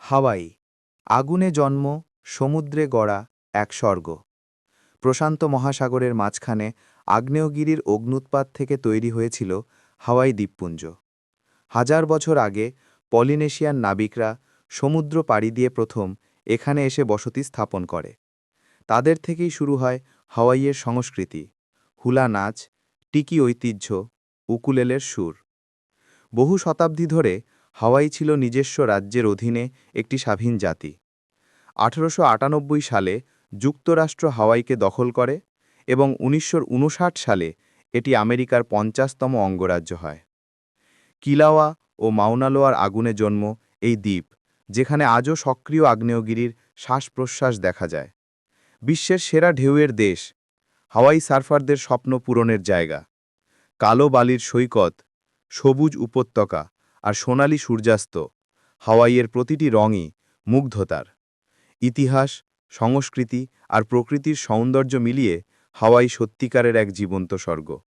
হাওয়াই আগুনে জন্ম, সমুদ্রে গড়া এক স্বর্গ। প্রশান্ত মহাসাগরের মাঝখানে আগ্নেয়গিরির অগ্ন্যুৎপাত থেকে তৈরি হয়েছিল হাওয়াই দ্বীপপুঞ্জ। হাজার বছর আগে পলিনেশিয়ান নাবিকরা সমুদ্র পাড়ি দিয়ে প্রথম এখানে এসে বসতি স্থাপন করে। তাদের থেকেই শুরু হয় হাওয়াইয়ের সংস্কৃতি, হুলা নাচ, টিকি ঐতিহ্য, উকুলেলের সুর। বহু শতাব্দী ধরে হাওয়াই ছিল নিজস্ব রাজ্যের অধীনে একটি স্বাধীন জাতি। 1898 সালে যুক্তরাষ্ট্র হাওয়াইকে দখল করে এবং 1959 সালে এটি আমেরিকার 50তম অঙ্গরাজ্য হয়। কিলাওয়া ও মাউনালোয়ার আগুনে জন্ম এই দ্বীপ, যেখানে আজও সক্রিয় আগ্নেয়গিরির শ্বাস-প্রশ্বাস দেখা যায়। বিশ্বের সেরা ঢেউয়ের দেশ, হাওয়াই সার্ফারদের স্বপ্ন পূরণের জায়গা। কালো বালির সৈকত, সবুজ উপত্যকা আর সোনালি সূর্যাস্ত, হাওয়াইয়ের প্রতিটি রঙই মুগ্ধতার। ইতিহাস, সংস্কৃতি আর প্রকৃতির সৌন্দর্য মিলিয়ে হাওয়াই সত্যিকারের এক জীবন্ত স্বর্গ।